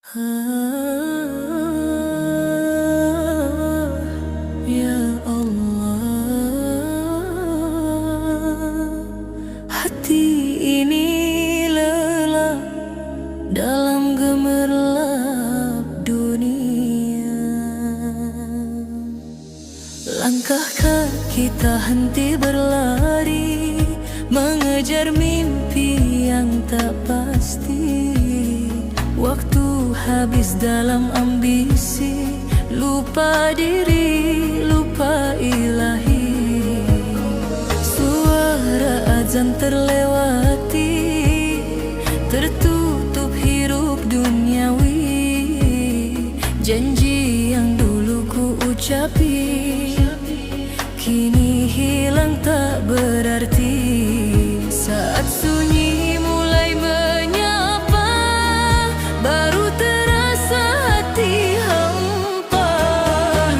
Ya Allah, hati ini lelah dalam gemerlap dunia. Langkah kita henti berlari, mengejar mimpi yang tak pasti. Waktu habis dalam ambisi, lupa diri, lupa ilahi. Suara azan terlewati, tertutup hirup duniawi. Janji yang dulu ku ucapi, kini hilang tak berarti. Saat sunyi mulai menyapa, baru terasa hati hampa.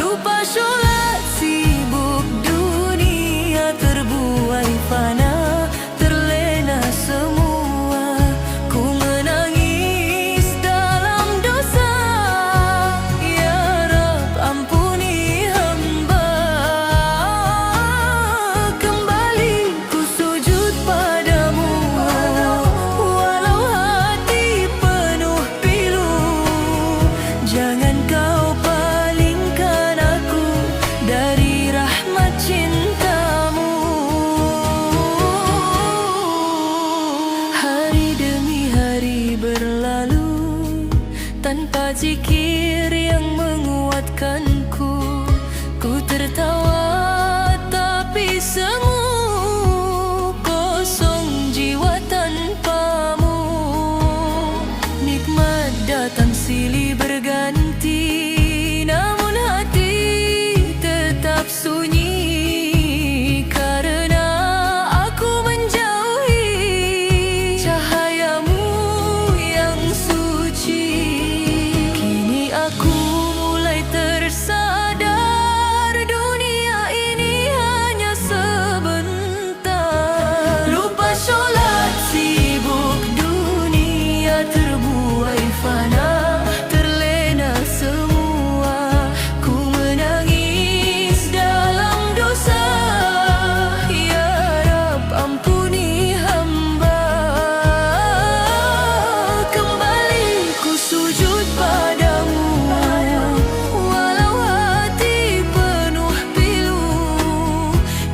Lupa sholat, sibuk dunia, terbuai fana, terlena semua. Ku menangis dalam dosa, ya Rab ampuni hamba. Kembali ku sujud padamu, walau hati penuh pilu. Jangan kau palingkan aku dari rahmat cintamu. Hari demi hari berlalu, tanpa zikir yang menguatkanku. Ku tertawa tapi semu, kosong jiwa tanpamu. Nikmat datang silih berganti, namun hati tetap sunyi. Karena aku menjauhi cahayamu yang suci. Kini aku mulai tersadar, dunia ini hanya sebentar. Lupa sholat, sibuk dunia, terbuai fana, terlena semua. Ku menangis dalam dosa, ya Rab ampuni hamba. Kembali ku sujud padamu, walau hati penuh pilu.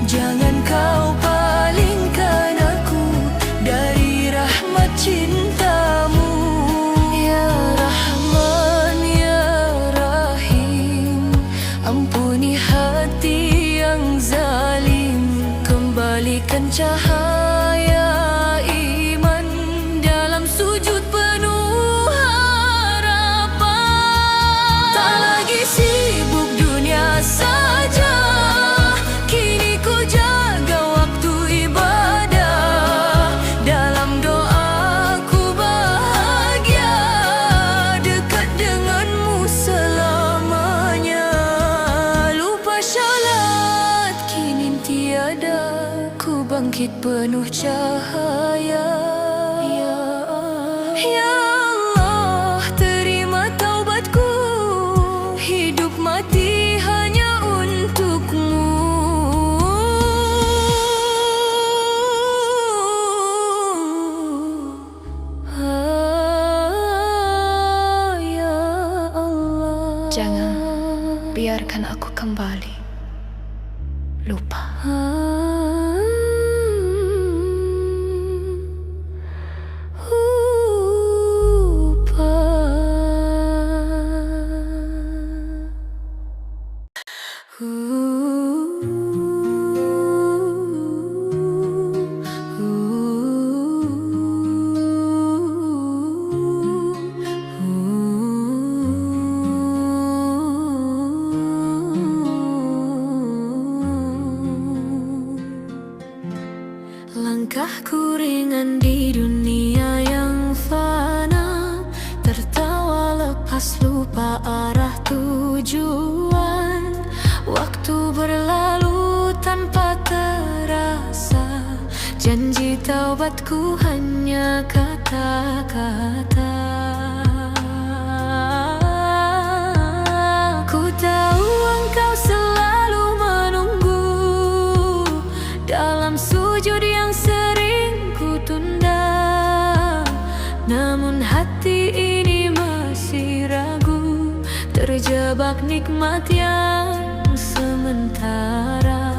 Jangan kau palingkan aku dari rahmat cintamu. Ya Rahman, ya Rahim, ampuni hati yang zalim. Kembalikan cahaya iman dalam sujud penuh harapan. Tak lagi sibuk dunia saja, kini ku jaga waktu ibadah. Dalam doa ku bahagia, dekat denganmu selamanya. Lupa syalat kini tiada, ku bangkit penuh cahaya. Ya Allah, terima taubatku, hidup mati hanya untukmu. Ya Allah, Jangan biarkan aku kembali lupa. Langkahku ringan di dunia yang fana, tertawa lepas lupa arah tujuan. Waktu berlalu tanpa terasa, janji taubatku hanya kata-kata. Namun hati ini masih ragu, terjebak nikmat yang sementara.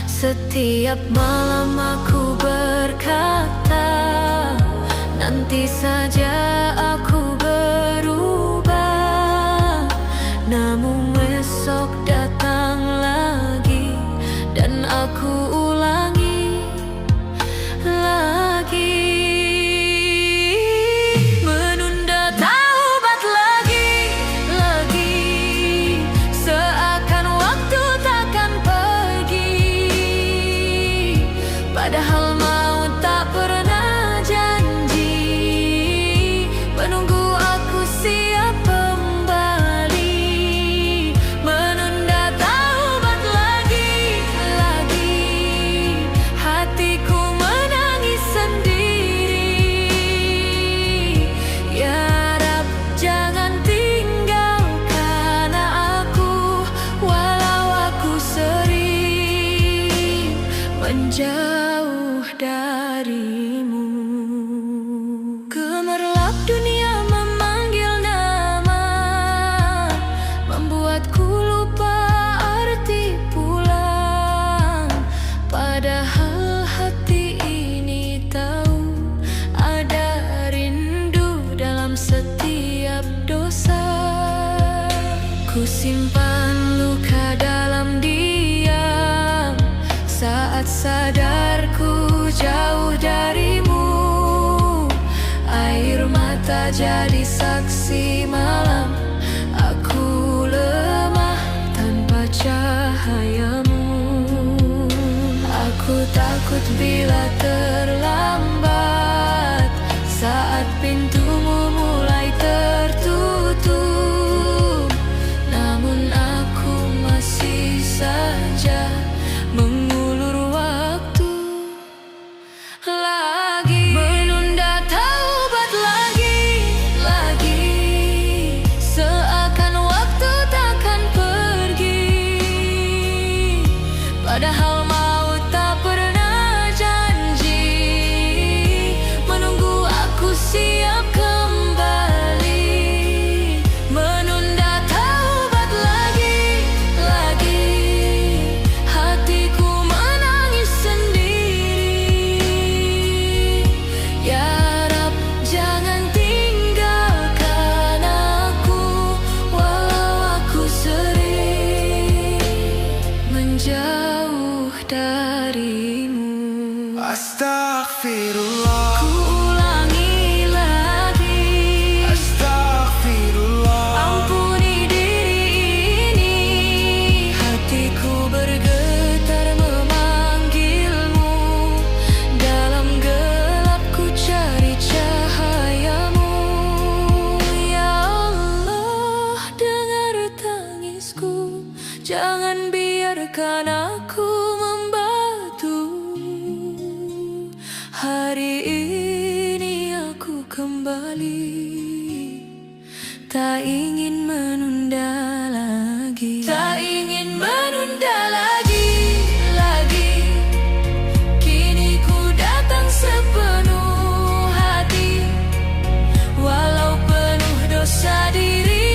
Setiap malam aku berkata, nanti saja aku berubah. Namun esok datang lagi, dan aku ulangi lagi. Menunda taubat lagi, seakan waktu takkan pergi. Padahal maut tak pernah janji menunggu aku siap kembali. Menunda taubat lagi, hatiku menangis sendiri. Ya Rab, jangan tinggalkan aku, walau aku sering menjauh darimu. Gemerlap dunia memanggil nama, membuatku lupa arti pulang. Padahal hati ini tahu ada rindu dalam setiap dosa. Ku simpan luka dalam diam, saat sadarku jauh darimu. Air mata jadi saksi malam, aku lemah tanpa cahayamu. Aku takut bila terlambat, saat pintumu mulai tertutup. Namun aku masih saja mengulur waktu lagi. Menunda taubat lagi, seakan waktu takkan pergi. Padahal maut tak pernah janji menunggu aku siap kembali. Menunda taubat lagi, hatiku menangis sendiri. Ya Rab, jangan tinggalkan aku, walau aku sering menjauh darimu. Astaghfirullah, Ku ulangi lagi, astaghfirullah. ampuni diri ini. Hatiku bergetar memanggilmu, dalam gelap ku cari cahayamu. Ya Allah, dengar tangisku, jangan biarkan aku membatu. Hari ini aku kembali, tak ingin menunda lagi, tak ingin menunda lagi. Kini ku datang sepenuh hati, walau penuh dosa diri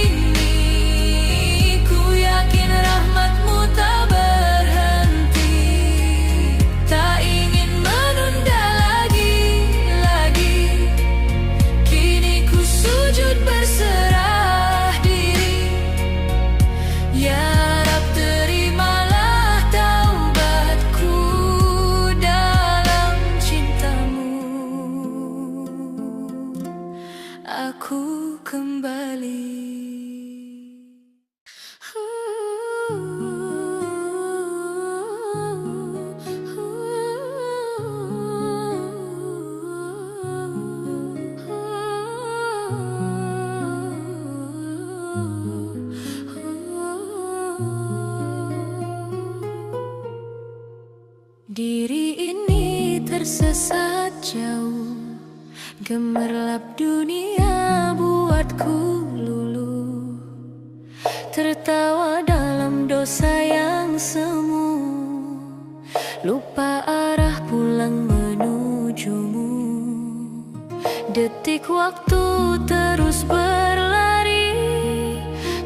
ini. Ku yakin rahmat-Mu tak berhenti. Tak ingin menunda lagi, kini ku sujud berserah diri. Ya Rab, terimalah taubatku dalam cinta-Mu. Aku kembali. Diri ini tersesat jauh, gemerlap dunia buatku luluh. Tertawa dalam dosa yang semu, lupa arah pulang menujumu. Detik waktu terus berlari,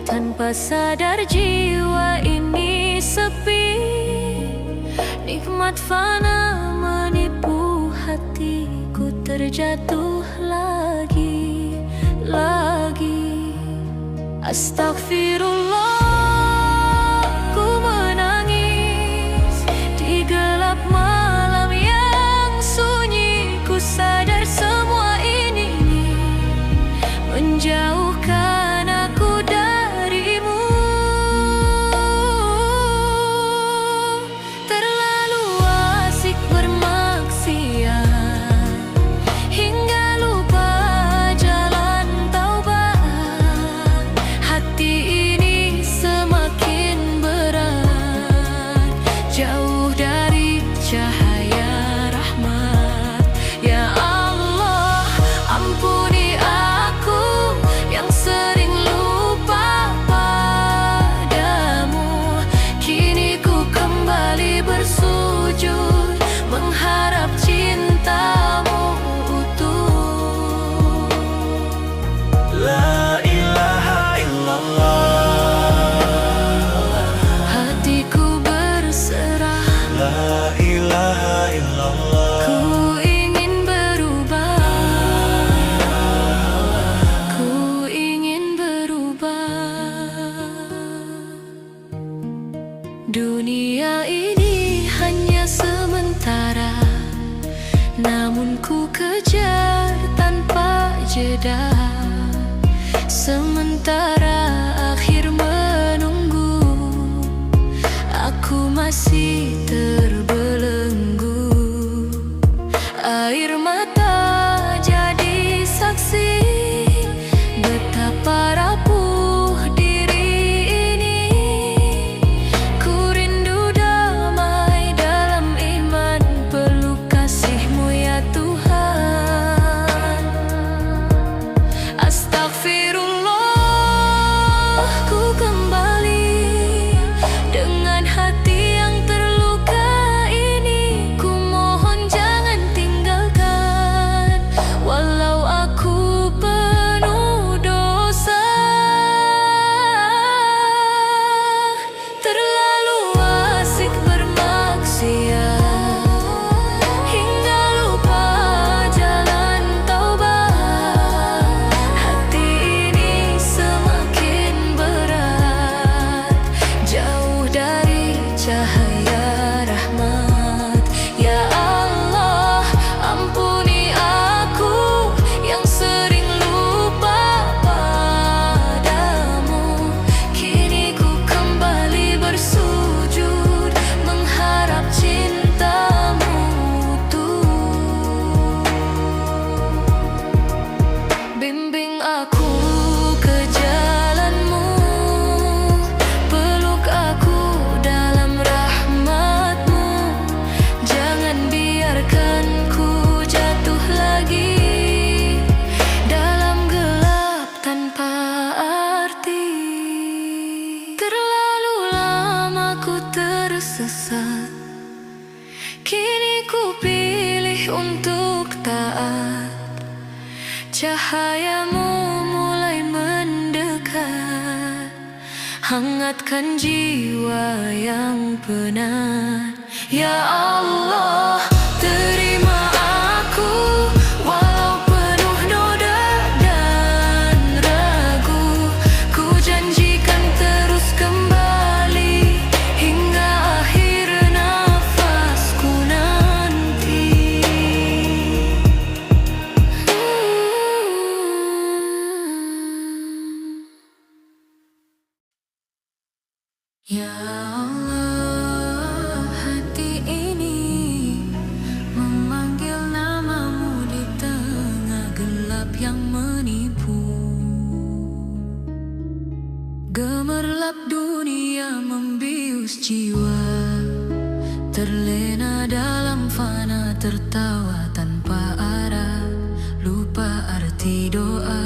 tanpa sadar jiwa ini sepi. Nikmat fana menipu hatiku, terjatuh lagi. Astagfirullah, ku menangis di gelap malam yang sunyi. Ku sadar semua ini menjauhkan aku darimu. Terlalu asik bermaksiat hingga lupa jalan taubat. Hati ini semakin berat, jauh dari cahaya rahmat. Ya Allah, ampuni aku yang sering lupa padamu. Kini ku kembali bersujud, mengharap cintamu utuh. La ilaha illallah, Hatiku berserah, La ilaha illallah, ku ingin berubah, ku ingin berubah. Dunia ini hanya sementara, namun ku kejar tanpa jeda. Sementara akhir menunggu, aku masih terbelenggu. Air mata jadi saksi betapa rapuh diri ini. Ku rindu damai dalam iman, peluk kasih-Mu ya Tuhan. Astagfirullah, ku kembali dengan hati yang terluka ini. Ku mohon jangan tinggalkan, walau aku penuh dosa. Terlalu asik bermaksiat hingga lupa jalan taubat. Hati ini semakin berat, jauh dari cahaya rahmat. Ya Allah, ampuni aku yang sering lupa padamu. Kini ku kembali bersujud, mengharap cintamu utuh. Bimbing aku ke jalan-Mu, peluk aku dalam rahmat-Mu. Jangan biarkan ku jatuh lagi dalam gelap tanpa arti. Terlalu lama ku tersesat, kini ku pilih untuk taat. Cahayamu mulai mendekat, hangatkan jiwa yang penat. Ya Allah, terima aku walau penuh noda dan ragu. Ku janjikan terus kembali hingga akhir nafasku nanti. Ya Allah, hati ini memanggil nama-Mu di tengah gelap yang menipu. Gemerlap dunia membius jiwa, terlena dalam fana, tertawa tanpa arah, lupa arti doa.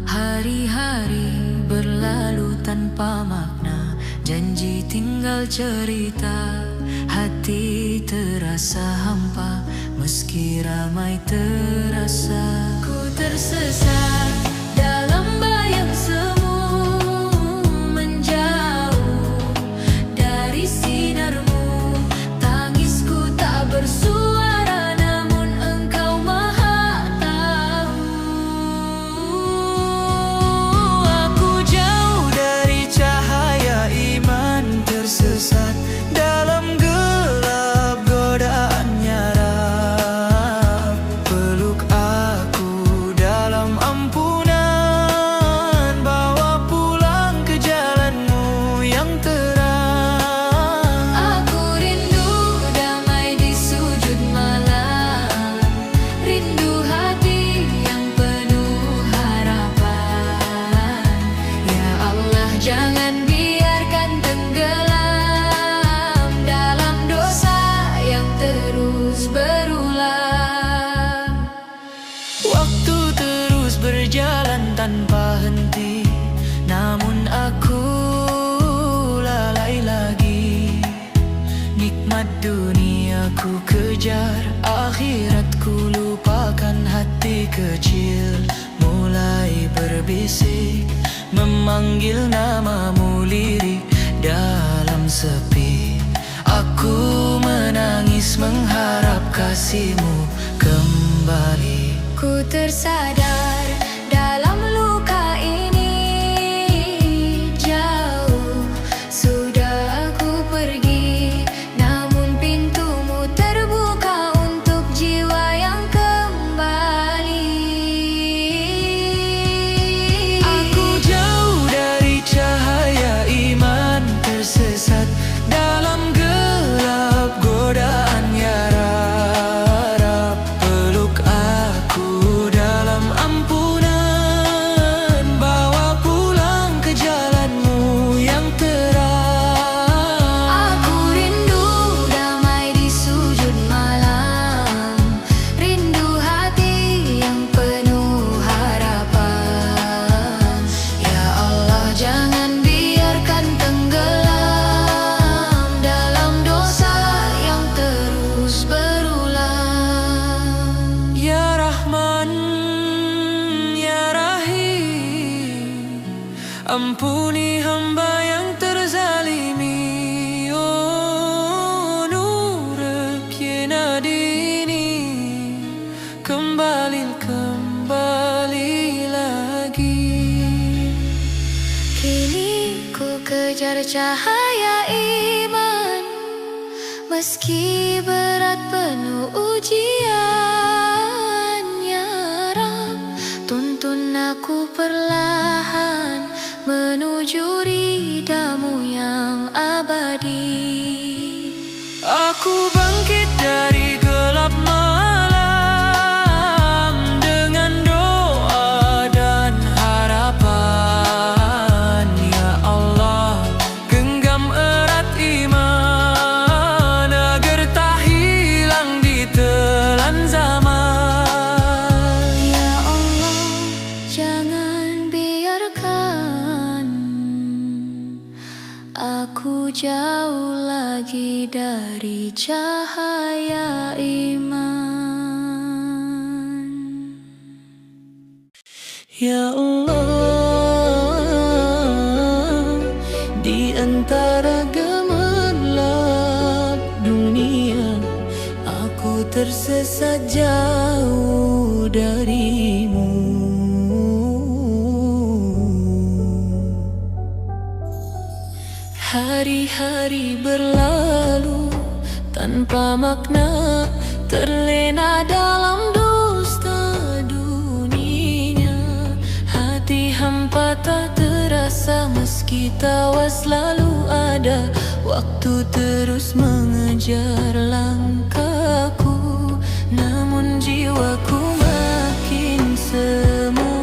Hari-hari berlalu tanpa makna, janji tinggal cerita. Hati terasa hampa meski ramai terasa. Ku tersesat dalam bayang semu, menjauh dari sinarmu. Tangisku tak bersuara, namun engkau maha tahu. Aku jauh dari cahaya iman, tersesat dalam gelap godaannya Rab. Peluk aku dalam ampunan, bawa pulang ke jalanmu yang terang. Aku rindu damai di sujud malam, rindu hati yang penuh harapan. Ya Allah, jangan biarkan tenggelam dalam dosa yang terus berulang. Waktu terus berjalan tanpa henti, namun aku lalai lagi. Nikmat dunia ku kejar, akhiratku lupakan. Hati kecil mulai berbisik, memanggil namamu lirik dalam sepi. Aku menangis mengharap kasihmu kembali. Ku tersadar dalam luka ini, jauh sudah aku pergi, namun pintumu terbuka untuk jiwa yang kembali. Aku jauh dari cahaya iman, tersesat dalam gelap godaannya Rab. Peluk aku dalam ampunan, bawa pulang ke jalanmu yang terang. Aku rindu damai di sujud malam, rindu hati yang penuh harapan. Ya Allah, jangan biarkan tenggelam dalam dosa yang terus berulang. Ya Rahman, Ya Rahim, ampuni hamba yang terzalimi. Oh Nurek Yena Dini, kembali lagi. Kini ku kejar cahaya iman, meski berat penuh ujian. Ya Rab, tuntun aku perlahan menuju ridamu yang abadi. Aku bangkit dari gelap malam dengan doa dan harapan. Ya Allah, genggam erat iman agar tak hilang di telan zaman. Ya Allah, jangan biarkan aku jauh lagi dari cahaya iman. Ya Allah, di antara gemerlap dunia, aku tersesat jauh darimu. Hari-hari berlalu tanpa makna, terlena dalam dusta dunia. Hati hampa tak terasa, meski tawa selalu ada. Waktu terus mengejar langkahku, namun jiwaku makin semu.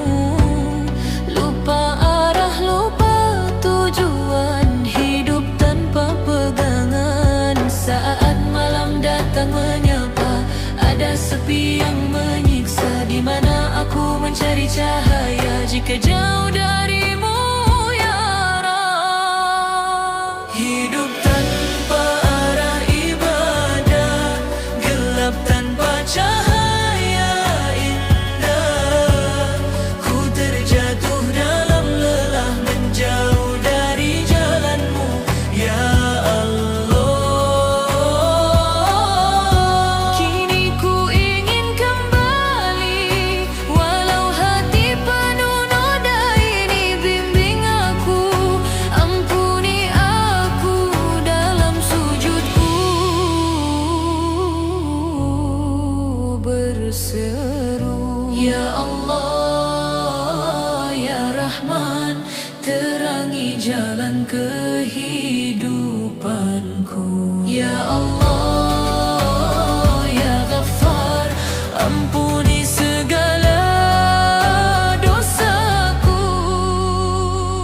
Lupa arah, lupa tujuan, hidup tanpa pegangan. Saat malam datang menyapa, ada sepi yang menyiksa. Di mana aku mencari cahaya jika jauh darimu, ya Rab. Hidup tanpa arah ibadah, gelap tanpa cahaya indah. Rahman, terangi jalan kehidupanku. Ya Allah, Ya Ghaffar, ampuni segala dosaku.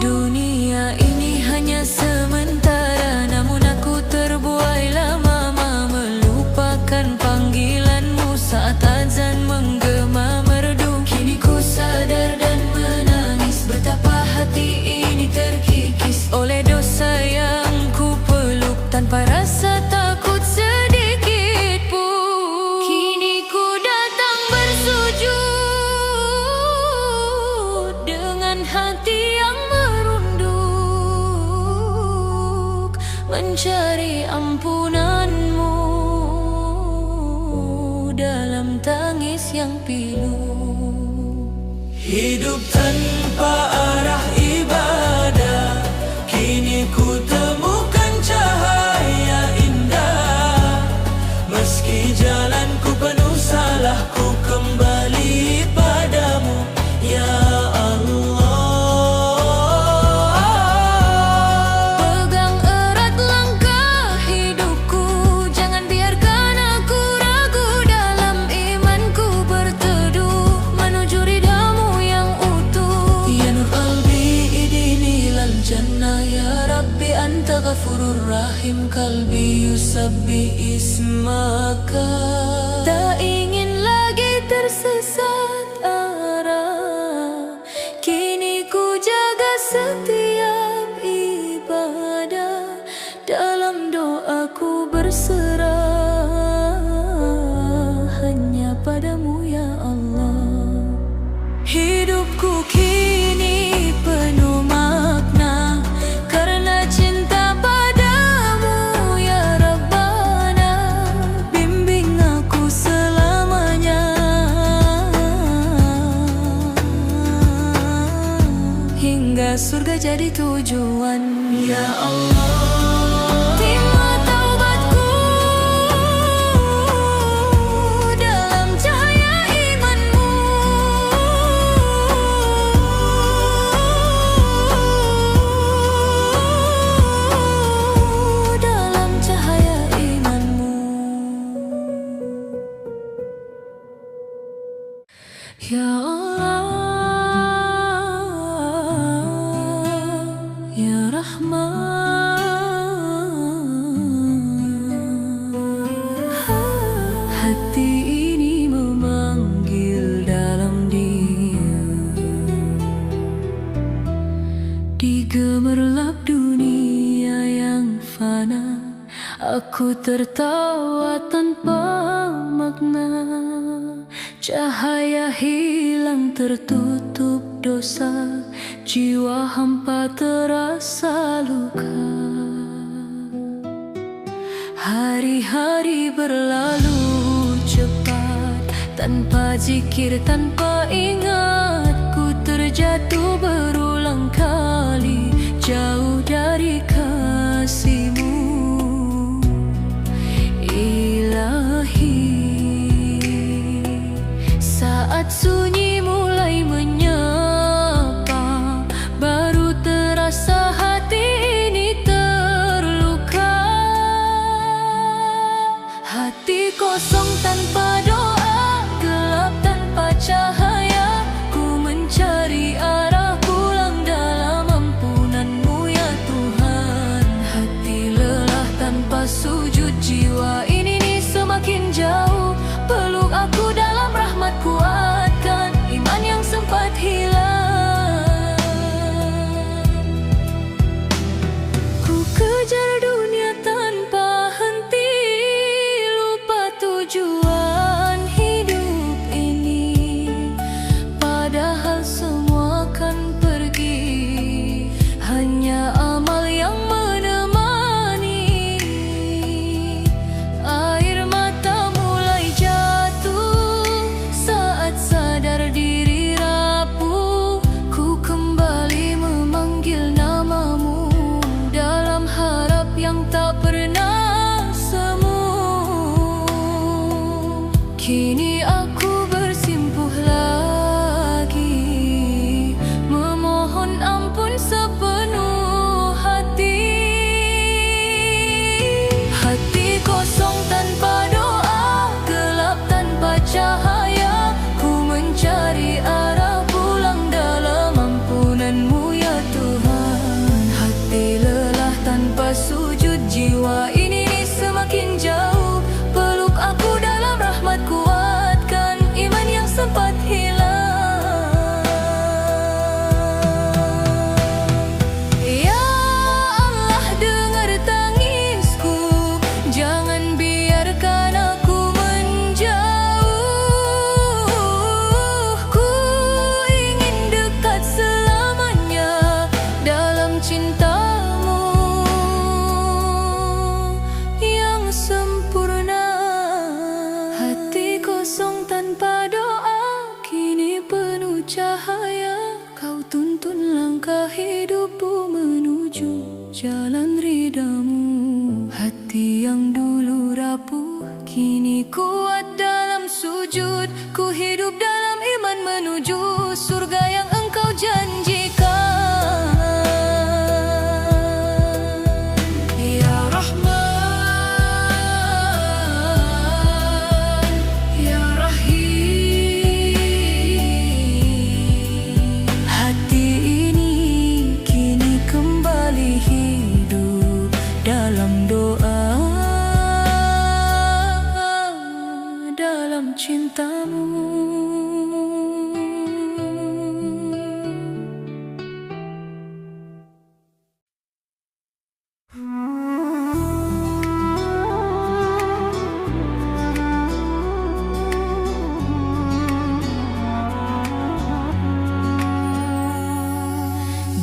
Dunia ini hanya sementara, namun aku terbuai lama melupakan panggilanmu saat azan menggema merdu. Kini ku sadar dan menangis betapa hati ini terkikis oleh dosa yang ku peluk tanpa rasa takut sedikit pun. Kini ku datang bersujud dengan hati yang merunduk, mencari ampunanmu dalam tangis yang pilu. Hidup tanpa arah ibadah, kini ku temukan cahaya indah. Meski jalanku penuh salah, ku kembali padamu, Ya Allah. Pegang erat langkah hidupku, jangan biarkan aku ragu dalam imanku, berteduh menuju ridhamu yang utuh. Ya nur qalbi idini lal jannah, Ya Rabbi anta ghafurur rahim. Kalbi yusabbi ismaka, tak ingin lagi tersesat arah. Kini ku jaga setiap ibadah, dalam doaku berserah hanya padamu, Ya Allah. Hidupku kini penuh makna karena cinta padamu, Ya Rabbana. Bimbing aku selamanya hingga surga jadi tujuan, Ya Allah. Terima taubatku dalam cahaya imanmu, dalam cahaya imanmu. Ya Allah, Ya Rahman. Hati ini memanggil dalam diam, di gemerlap dunia yang fana. Aku tertawa tanpa makna, cahaya hilang tertutup dosa, jiwa hampa terasa luka. Hari-hari berlalu cepat, tanpa zikir, tanpa ingat. Ku terjatuh berulang kali, jauh dari kasih-Mu, Ilahi. Saat sunyi mulai menyapa, baru terasa hati ini terluka. Hati kosong tanpa doa, gelap tanpa cahaya. Ku langkah hidupku menuju jalan ridamu. Hati yang dulu rapuh kini kuat dalam sujud. Ku hidup dalam iman menuju surga yang Engkau janjikan. Ya Rahman, Ya Rahim. Hati ini kini kembali hidup dalam doa, dalam cintamu.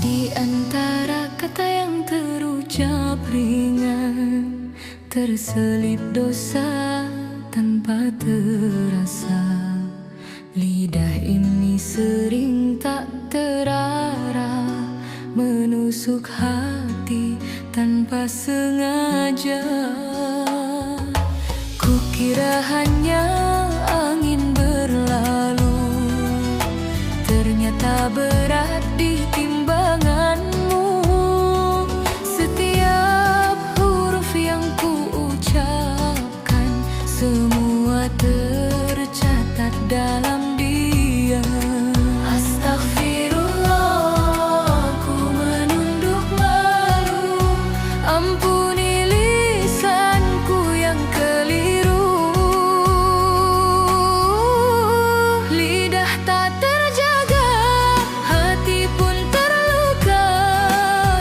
Di antara kata yang terucap ringan, terselip dosa tanpa terasa. Lidah ini sering tak terarah, menusuk hati tanpa sengaja. Kukira hanya angin berlalu, ternyata berat di timbanganmu. Setiap huruf yang kuucapkan, semua tercatat dalam dia. Astagfirullah, ku menunduk malu. Ampuni lisanku yang keliru. Lidah tak terjaga, hati pun terluka.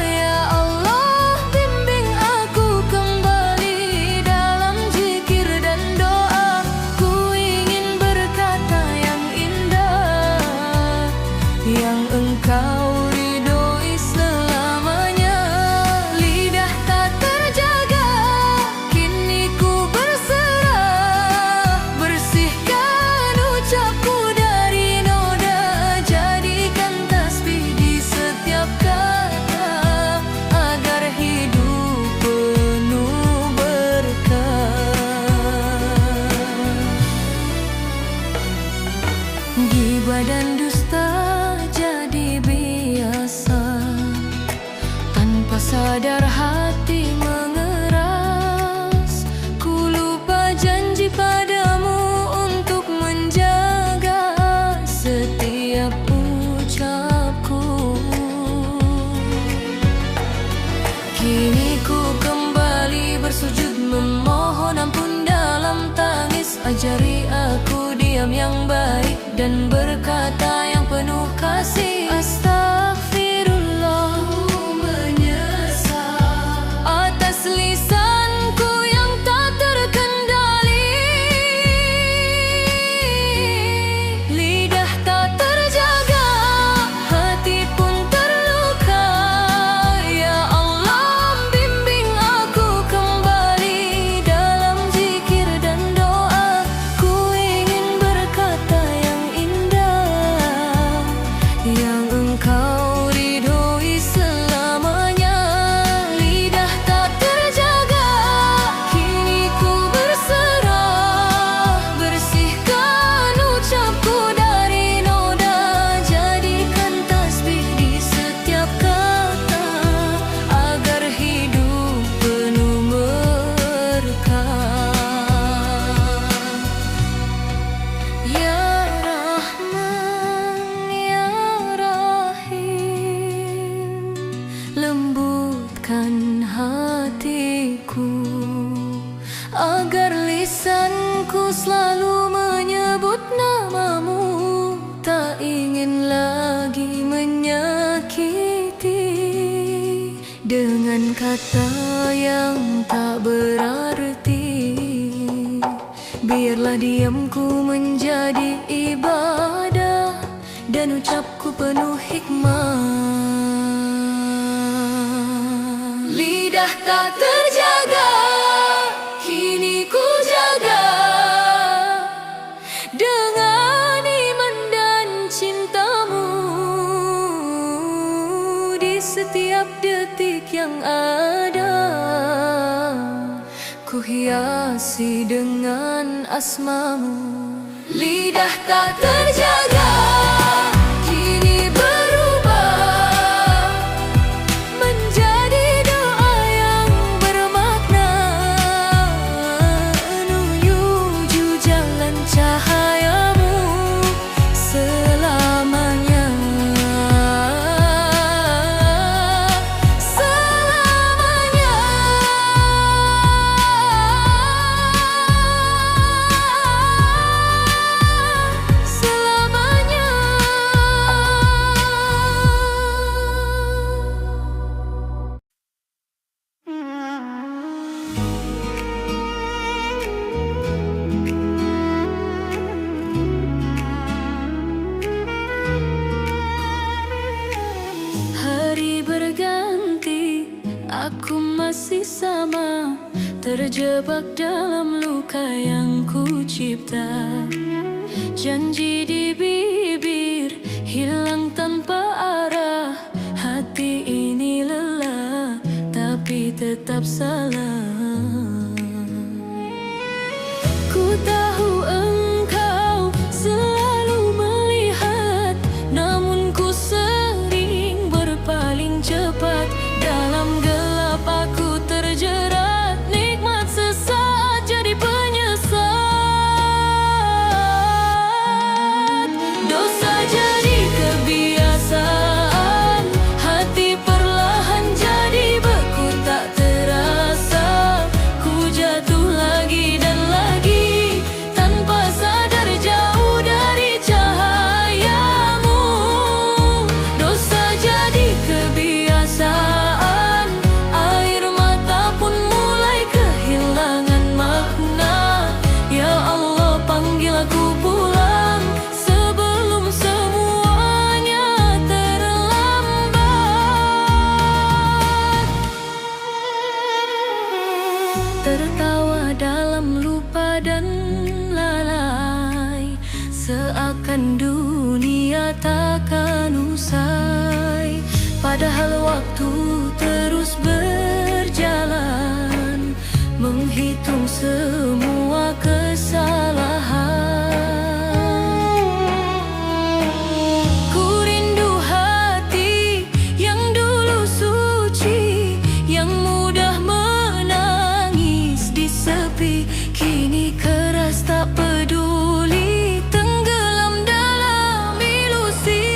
Ya Allah, bimbing aku kembali dalam zikir dan doa. Ku ingin berkata yang indah, yang Engkau ridhoi selamanya. Lidah tak terjaga, kini ku berserah. Bersihkan ucapku dari noda, jadikan tasbih di setiap kata, agar hidup penuh berkah. Gibah dan dusta jadi biasa, tanpa sadar hati mengeras. Ku lupa janji padamu untuk menjaga setiap ucapku. Kini ku kembali bersujud memohon ampun dalam tangis. Ajari aku diam yang baik dan berkata yang penuh kasih. Astagfirullah, ku menyesal atas lisanku yang tak terkendali. Lidah tak terjaga, hati pun terluka. Ya Allah, bimbing aku kembali dalam zikir dan doa. Ku ingin berkata yang indah, yang Engkau ridhoi selamanya. Lidah tak terjaga, kini ku berserah. Bersihkan ucapku dari noda, jadikan tasbih di setiap kata, agar hidup penuh berkah. Ya Rahman, Ya Rahim, lembutkan hatiku, agar lisanku selalu menyebut namamu. Tak ingin lagi menyakiti dengan kata yang tak berarti. Biarlah diamku menjadi ibadah dan ucapku penuh hikmah. Lidah tak terjaga, kini ku jaga dengan iman dan cintamu. di setiap detik yang ada. Ku hiasi dengan asmamu. Lidah tak terjaga kini berubah menjadi doa yang bermakna, menuju jalan cahayamu selamanya. Selamanya. Selamanya. Hari berganti, aku masih sama, terjebak dalam luka yang ku cipta. Janji di bibir hilang tanpa arah. Hati ini lelah, tapi tetap salah. Ku tahu engkau selalu melihat, namun ku sering berpaling cepat. Dalam gelap aku terjerat, nikmat sesaat jadi penyesat. Dosa jadi kebiasaan, hati perlahan jadi beku tak terasa. Ku jatuh lagi dan lagi, tanpa sadar jauh dari cahayamu. Dosa jadi kebiasaan, air mata pun mulai kehilangan makna. Ya Allah, panggil aku pulang sebelum semuanya terlambat. Tertawa dalam lupa dan lalai, seakan dunia takkan usai. Padahal waktu terus berjalan, menghitung semua kesalahan. Ku rindu hati yang dulu suci, yang mudah menangis di sepi. Kini keras tak peduli, tenggelam dalam ilusi.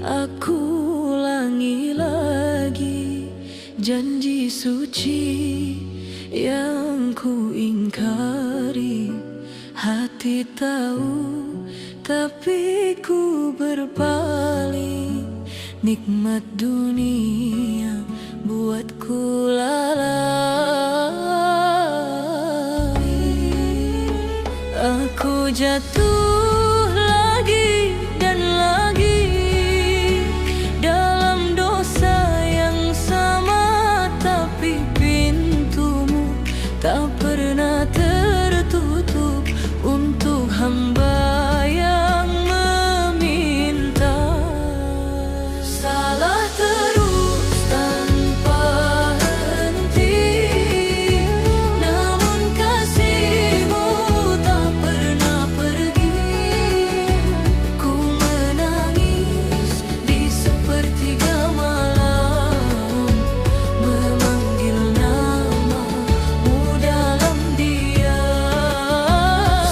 Aku ulangi lagi janji suci yang ku ingkari. Hati tahu tapi ku berpaling. Nikmat dunia buatku lalai. Aku jatuh lagi dan lagi dalam dosa yang sama, tapi pintumu tak pernah tertutup untuk hamba yang meminta. Salah terus tanpa henti, namun kasih-Mu tak pernah pergi. Ku menangis di sepertiga malam, memanggil nama-Mu dalam diam.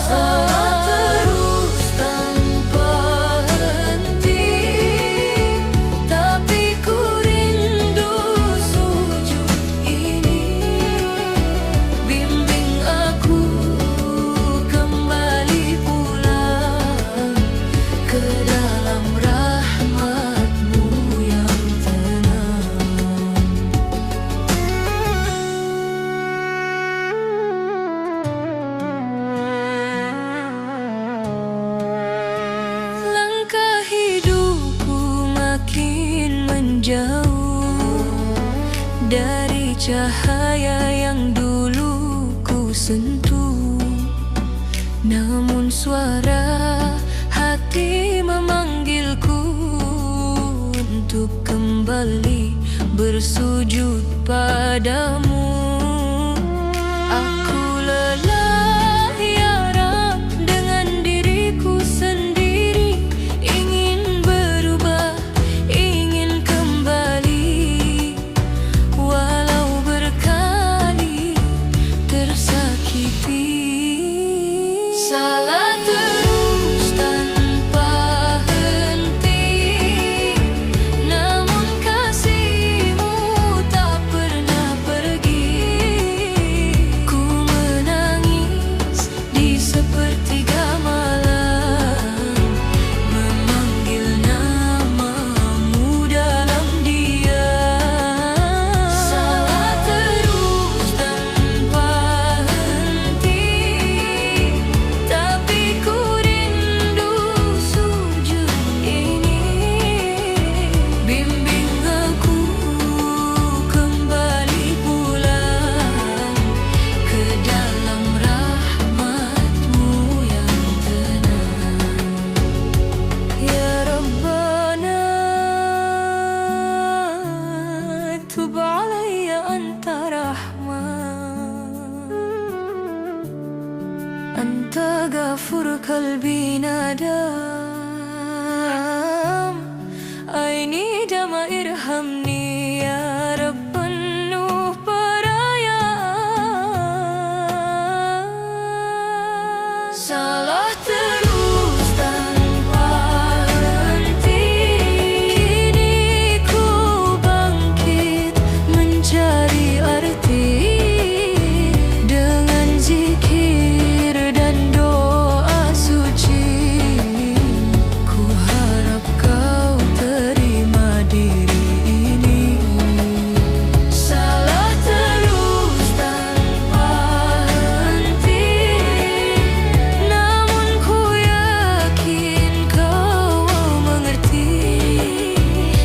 Salah terus tanpa henti, tapi ku rindu sujud ini. Bimbing aku kembali pulang ke dalam rahmat-Mu yang tenang. Langkah hidupku makin menjauh dari cahaya yang dulu ku sentuh. Namun suara hati memanggilku untuk kembali bersujud padamu. Aku lelah ya Rab dengan diriku sendiri, ingin berubah, ingin kembali, walau berkali tersakiti. Salah terus tanpa henti, namun kasih-Mu tak pernah pergi. Ku menangis di sepertiga malam, memanggil nama-Mu dalam diam. Salah terus tanpa henti, tapi ku rindu sujud ini. Bimbing aku kembali pulang ke dalam rahmat-Mu yang tenang. Ya Rabbana tub alayya anta rahman, anta ghafur qalbi nadam, aini dama irhamni ya Rabban Nuh paraya. Salah terus tanpa henti, kini ku bangkit mencari arti dengan zikir dan doa suci. Ku harap Kau terima diri ini. Salah terus tanpa henti, namun ku yakin Kau mengerti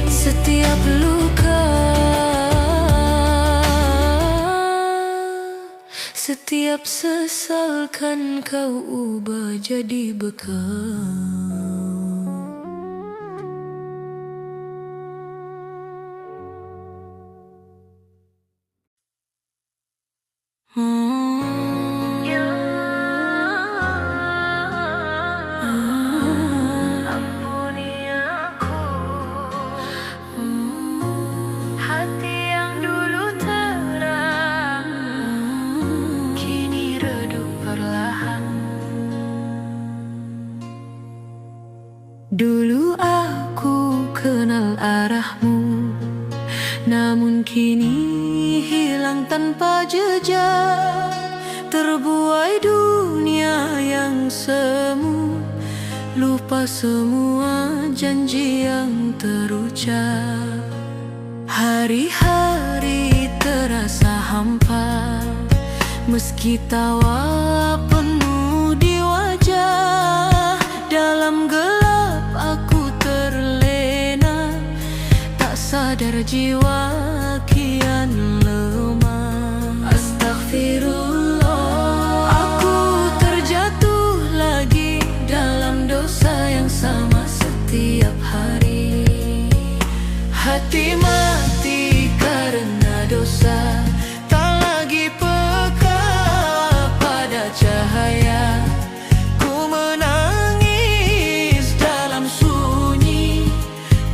setiap luka, setiap sesal kan Kau ubah jadi bekal. Ampuni aku, hati yang dulu terang kini redup perlahan. darahmu, namun kini hilang tanpa jejak. Terbuai dunia yang semu, lupa semua janji yang terucap. Hari-hari terasa hampa, meski tawa penuh di wajah. Dalam gelap aku terlena, tak sadar jiwa kian lemah. Astaghfirullah, aku terjatuh lagi dalam dosa yang sama setiap hari. Hati mati karena dosa, tak lagi peka pada cahaya. Ku menangis dalam sunyi,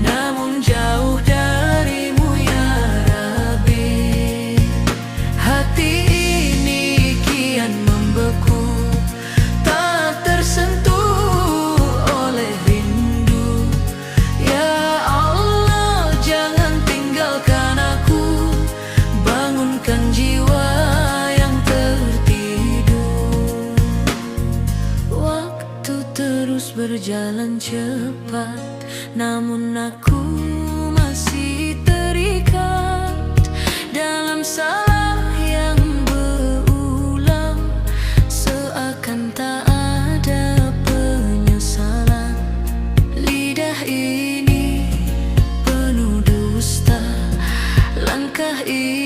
namun jauh darimu ya Rabbi. Hati ini kian membeku, tak tersentuh oleh rindu. Ya Allah, jangan tinggalkan aku, bangunkan jiwa yang tertidur. Waktu terus berjalan cepat, namun aku masih terikat dalam salah yang berulang. Seakan tak ada penyesalan, lidah ini penuh dusta, langkah ini